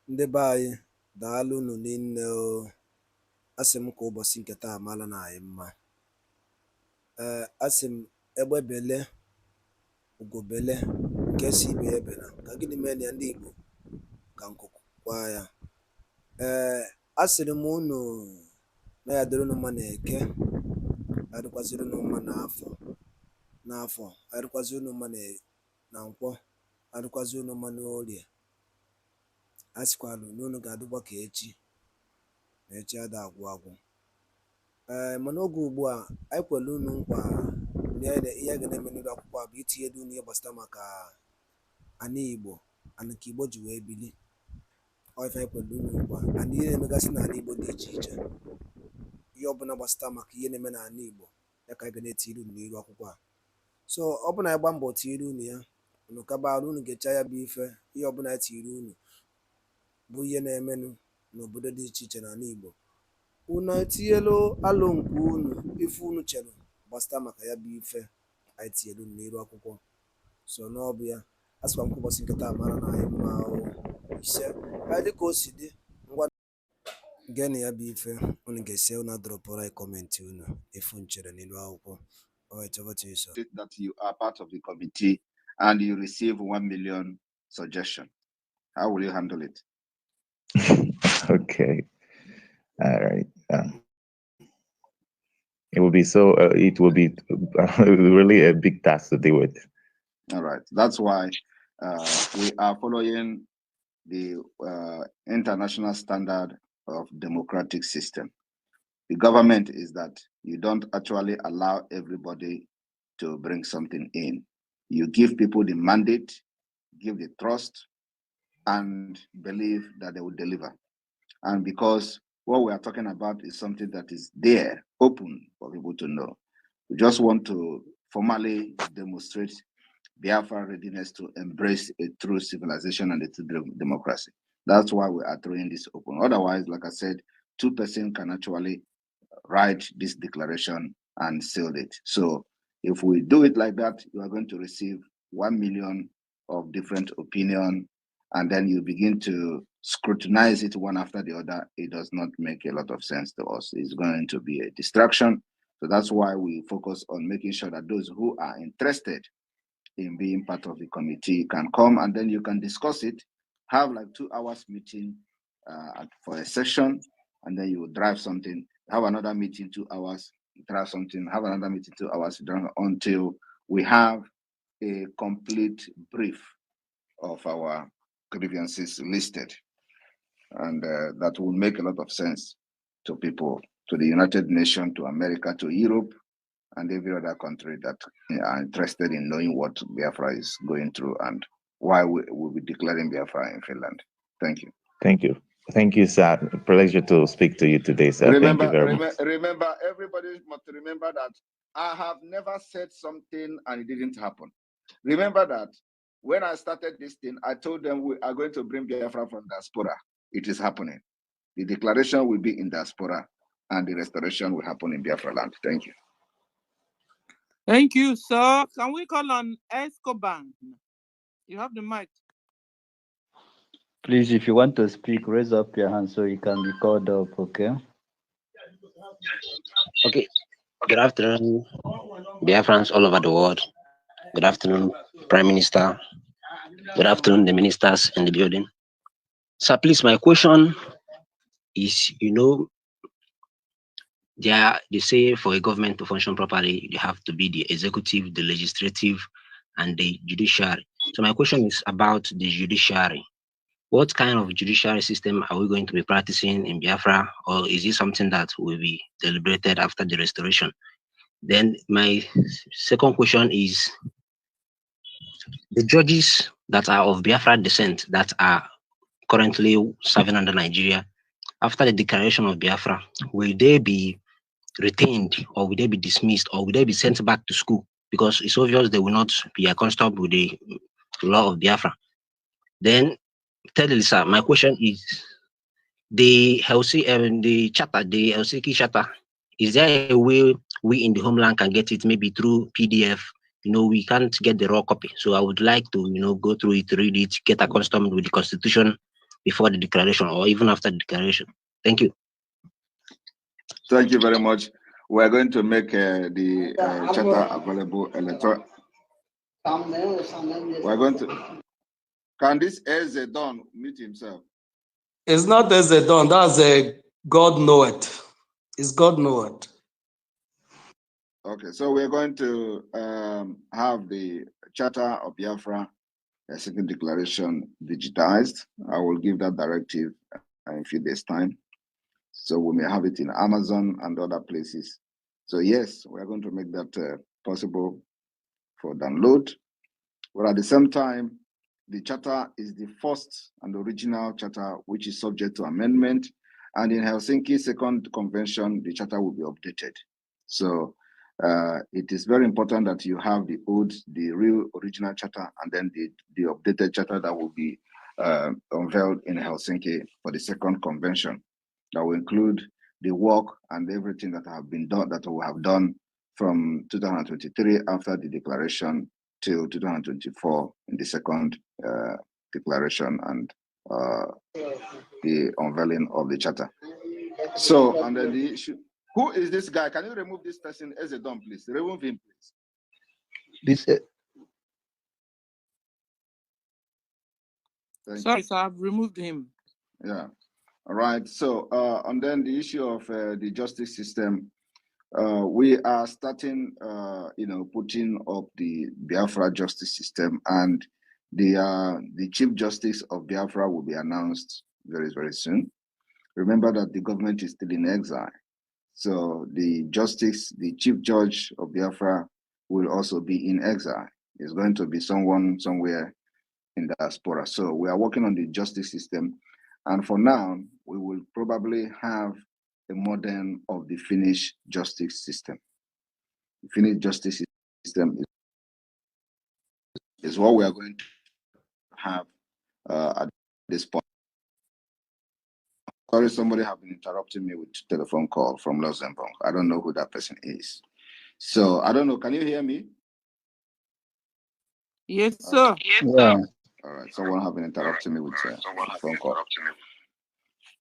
Ndị be anyị, daalụ unu niile o. Asị m ka ụbọchị nke taa mara na anyị mma. Asị m egbe bele, ugo bele, nke si ibe ya bela. Ka gịnị mee na ya ndị Igbo ka nkụkụ kwa ya. Asịrị m unu na ya dịrị unu mma na Eke, ya dịkwaziri unu mma n'afọ, ya dịkwaziri unu mma na Nkwọ, ya dịkwaziri unu mma n'Orie. A sịkwalụ na unu ga-adịkwa ka echi, na echi ada agwụ agwụ. Mana oge ugbu a anyị kwere unu nkwa na ihe a ga na-eme n'elu akwụkwọ a bụ itinye unu ihe gbasara maka ana Igbo, ana ka Igbo ji wee bili. Ọ ife anyị kwere unu nkwa, ana ihe na-emegasị n'ala Igbo dị iche iche, ihe ọbụla gbasara maka ihe na-eme n'ala Igbo ya ka anyị ga na-etiri unu n'elu akwụkwọ a. So ọ bụla anyị gba mbọ tiri unu ya, unu kabara unu ga-echa ya bụ ife, ihe ọbụla anyị tiri unu bụ ihe na-emenụ n'obodo dị iche iche n'ala Igbo. Unu etinyelu alụ nke unu, ife unu chere gbasara maka ya bụ ife anyị tinyelu n'elu akwụkwọ. So n'ọbụ ya, a sịkwa m ka ụbọchị nke taa mara na anyị mma ise. Anyị dịka o si dị, ngwa geenụ ya bụ ife unu ga-esi unu adọrọpụrụ anyị kọmentị unu ifu nchere n'elu akwụkwọ. That you are part of the committee and you receive 1 million suggestion. How will you handle it? Okay. All right. It will be really a big task to deal with. All right. That's why we are following the international standard of democratic system. The government is that you don't actually allow everybody to bring something in. You give people the mandate, give the trust, and believe that they will deliver. And because what we are talking about is something that is there, open for people to know. We just want to formally demonstrate BIAFRA readiness to embrace a true civilization and a true democracy. That's why we are throwing this open. Otherwise, like I said, 2% can actually write this declaration and seal it. So if we do it like that, you are going to receive 1 million of different opinion, and then you begin to scrutinize it one after the other. It does not make a lot of sense to us. It's going to be a distraction. So that's why we focus on making sure that those who are interested in being part of the committee can come, and then you can discuss it, have like 2 hours meeting for a session, and then you drive something, have another meeting 2 hours, drive something, have another meeting 2 hours, until we have a complete brief of our grievances listed. And that will make a lot of sense to people, to the United Nations, to America, to Europe, and every other country that are interested in knowing what Biafra is going through and why we will be declaring Biafra in Finland. Thank you. Thank you. Thank you, sir. Pleasure to speak to you today, sir. Remember, Thank you very much. Remember, everybody must remember that I have never said something and it didn't happen. Remember that when I started this thing, I told them we are going to bring Biafra from diaspora. It is happening. The declaration will be in diaspora and the restoration will happen in Biafra land. Thank you. Thank you, sir. Can we call on Escobar? You have the mic. Please, if you want to speak, raise up your hand so you can be called up, okay? Okay. Good afternoon, Biafrans all over the world. Good afternoon, Prime Minister. Good afternoon, the ministers in the building. So please, my question is, they say for a government to function properly, you have to be the executive, the legislative, and the judiciary. So my question is about the judiciary. What kind of judiciary system are we going to be practicing in Biafra, or is it something that will be deliberated after the restoration? Then my second question is, the judges that are of Biafra descent that are currently serving under Nigeria, after the declaration of Biafra, will they be retained, or will they be dismissed, or will they be sent back to school? Because it's obvious they will not be accustomed with the law of Biafra. Then, thirdly, sir, my question is, the Helsinki Charter, is there a way we in the homeland can get it, maybe through PDF? We can't get the raw copy. So I would like to, go through it, read it, get accustomed with the Constitution before the declaration or even after the declaration? Thank you. Thank you very much. We're going to make the charter available electronic. We're going to. Can this Ezedon mute himself? It's not Ezedon. That's a God know it. It's God know it. Okay, so we're going to have the Charter of Biafra, a second declaration, digitized. I will give that directive in a few days' time. So we may have it in Amazon and other places. So yes, we're going to make that possible for download. But at the same time, the charter is the first and original charter which is subject to amendment. And in Helsinki Second Convention, the charter will be updated. So it is very important that you have the real original charter, and then the updated charter that will be unveiled in Helsinki for the Second Convention. That will include the work and everything that have been done, that we have done from 2023 after the declaration till 2024 in the second declaration and the unveiling of the charter. So, and then the issue, who is this guy? Can you remove this person as a dumb, please? Remove him, please. This. Sorry, sir, I've removed him. Yeah. All right. So, and then the issue of the justice system. We are starting, putting up the Biafra justice system, and the Chief Justice of Biafra will be announced very, very soon. Remember that the government is still in exile, so the Chief Judge of Biafra will also be in exile. It's going to be someone somewhere in the diaspora. So we are working on the justice system, and for now, we will probably have a modern of the Finnish justice system. The Finnish justice system is what we are going to have at this point. Sorry, somebody have been interrupting me with a telephone call from Luxembourg. I don't know who that person is. So I don't know. Can you hear me? Yes, sir. Yeah. All right. Someone have been interrupting me with a phone call.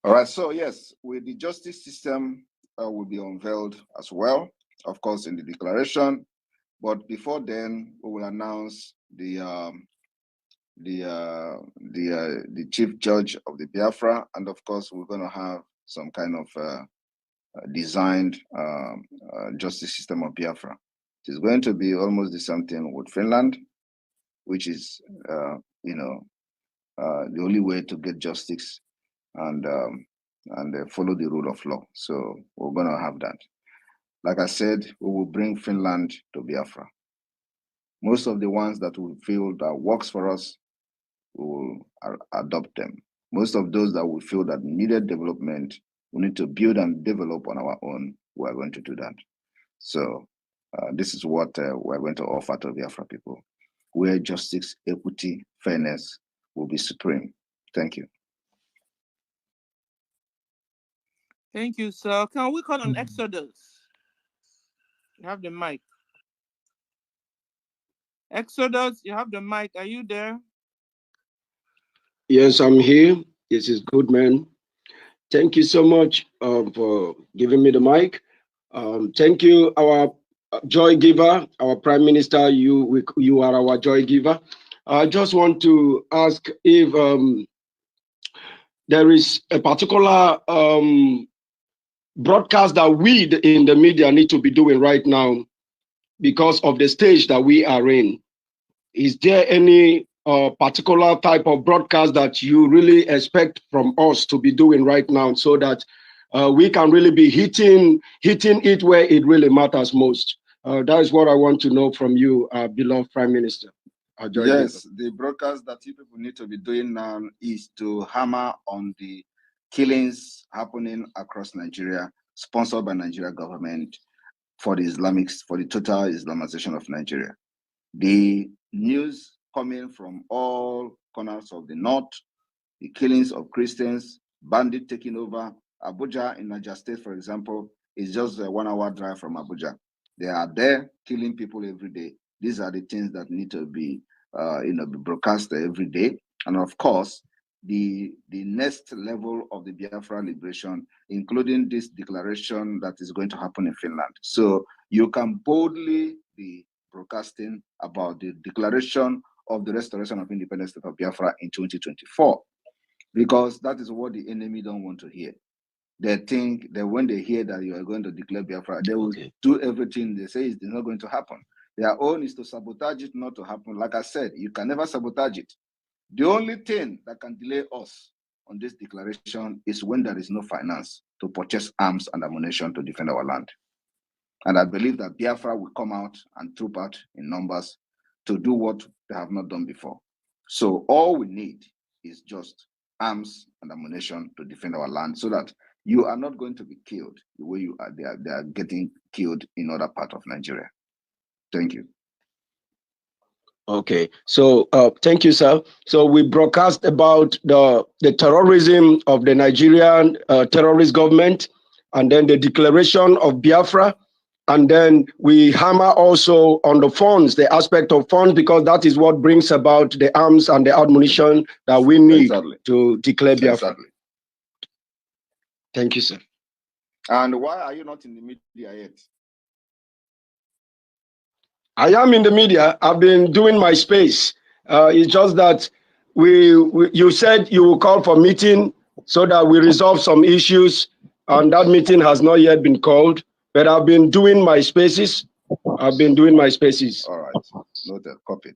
All right. So yes, with the justice system will be unveiled as well, of course, in the declaration. But before then, we will announce the chief judge of the Biafra, and of course, we're going to have some kind of designed justice system of Biafra. It is going to be almost the same thing with Finland, which is the only way to get justice and follow the rule of law. So we're going to have that. Like I said, we will bring Finland to Biafra. Most of the ones that we feel that works for us, we will adopt them. Most of those that we feel that needed development, we need to build and develop on our own, we are going to do that. So this is what we're going to offer to Biafra people, where justice, equity, fairness will be supreme. Thank you. Thank you, sir. Can we call on Exodus? You have the mic. Exodus, you have the mic. Are you there? Yes, I'm here. This is good, man. Thank you so much for giving me the mic. Thank you, our joy giver, our Prime Minister. You are our joy giver. I just want to ask if there is a particular broadcast that we in the media need to be doing right now because of the stage that we are in. Is there any particular type of broadcast that you really expect from us to be doing right now so that we can really be hitting it where it really matters most? That is what I want to know from you, beloved Prime Minister. Yes, the broadcast that you people need to be doing now is to hammer on the killings happening across Nigeria, sponsored by Nigeria government for the total Islamization of Nigeria. The news coming from all corners of the north, the killings of Christians, bandits taking over. Abuja in Niger State, for example, is just a 1 hour drive from Abuja. They are there killing people every day. These are the things that need to be, be broadcast every day. And of course, the next level of the Biafra liberation, including this declaration that is going to happen in Finland. So you can boldly be broadcasting about the declaration of the restoration of independent state of Biafra in 2024, because that is what the enemy don't want to hear. They think that when they hear that you are going to declare Biafra, they will do everything they say is not going to happen. Their own is to sabotage it not to happen. Like I said, you can never sabotage it. The only thing that can delay us on this declaration is when there is no finance to purchase arms and ammunition to defend our land. And I believe that Biafra will come out and troop out in numbers to do what they have not done before. So all we need is just arms and ammunition to defend our land, so that you are not going to be killed the way you are. They are getting killed in other parts of Nigeria. Thank you. Okay, so thank you, sir. So we broadcast about the terrorism of the Nigerian terrorist government, and then the declaration of Biafra, and then we hammer also on the funds, the aspect of funds, because that is what brings about the arms and the ammunition that we need to declare Biafra. Exactly. Thank you, sir. And why are you not in the media yet? I am in the media. I've been doing my space. It's just that you said you will call for meeting so that we resolve some issues, and that meeting has not yet been called. But I've been doing my spaces. I've been doing my spaces. All right. Noted. Copied.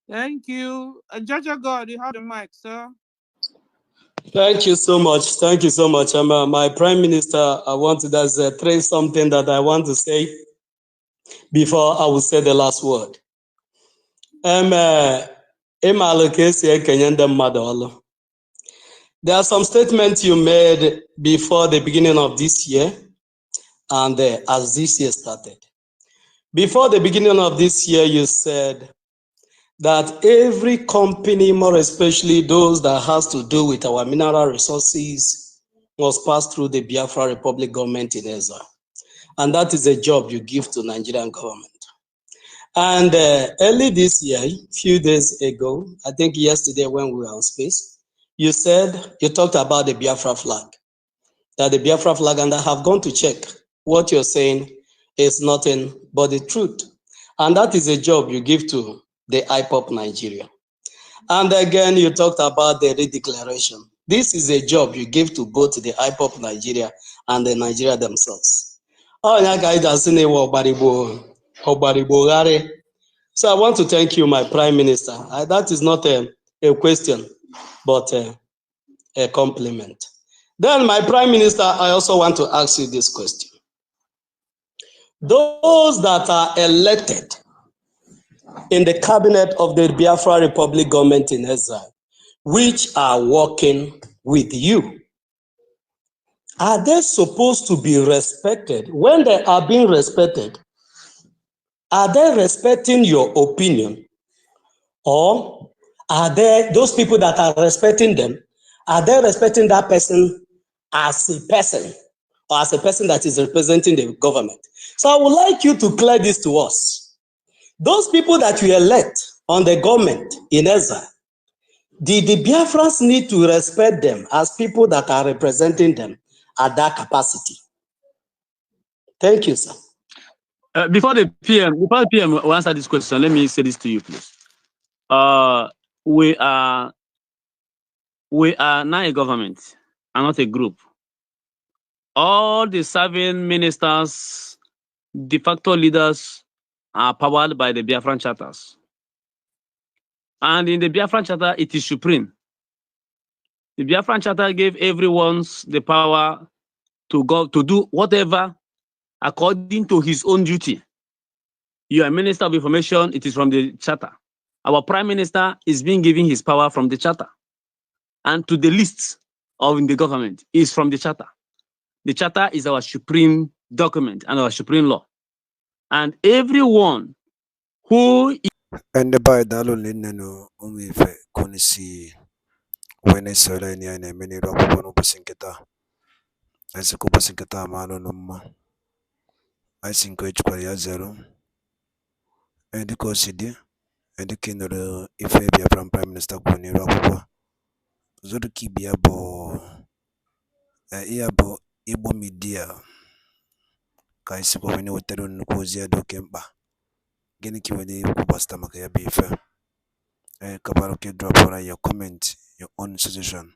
Thank you. Judge God, you have the mic, sir. Thank you so much. Thank you so much. My Prime Minister, I want to trace something that I want to say before I will say the last word. There are some statements you made before the beginning of this year, and as this year started. Before the beginning of this year, you said that every company, more especially those that has to do with our mineral resources, must pass through the Biafra Republic government in exile. And that is a job you give to Nigerian government. And early this year, few days ago, I think yesterday when we were on space, you talked about the Biafra flag, that the Biafra flag, and I have gone to check. What you're saying is nothing but the truth. And that is a job you give to the IPOP Nigeria. And again, you talked about the redeclaration. This is a job you give to both the IPOP Nigeria and the Nigeria themselves. So I want to thank you, my Prime Minister. That is not a question, but a compliment. Then, my Prime Minister, I also want to ask you this question. Those that are elected in the cabinet of the Biafra Republic government in exile, which are working with you, are they supposed to be respected? When they are being respected, are they respecting your opinion? Or are there those people that are respecting them, are they respecting that person as a person, or as a person that is representing the government? So I would like you to clear this to us. Those people that you elect on the government in exile, did the Biafrans need to respect them as people that are representing them at that capacity? Thank you, sir. Before the PM will answer this question, let me say this to you, please. We are now a government and not a group. All the serving ministers, de facto leaders are powered by the Biafran charters. And in the Biafran charter, it is supreme. The Biafran charter gave everyone the power to go to do whatever according to his own duty. You are Minister of Information, it is from the charter. Our Prime Minister is being given his power from the charter. And to the list of the government is from the charter. The charter is our supreme document and our supreme law. And everyone who And by Dalolin no umife konisi when sola ni ane many rock one upasinketa. As a cupasinketa malo numa. I think which kwa zero. And the cosidi dịka ị nụrụ ife Biafran Prime Minister kwuru n'iru akwụkwọ ọzọ ka ibe ya bụ ya bụ Igbo midia ka anyị sikwa wee na-ewetara nnukwu ozi ya dị oke mkpa. Gịnị ka ị nwere ikwu gbasara maka ya bụ ife? Kabara oke drọpụra your comment, your own suggestion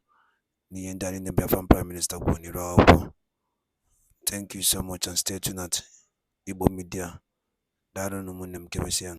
n'ihe ndị anyị na Biafran Prime Minister kwuru n'iru akwụkwọ. Thank you so much and stay tuned at Igbo Media. Daalụ ụmụnne m, kemesịa.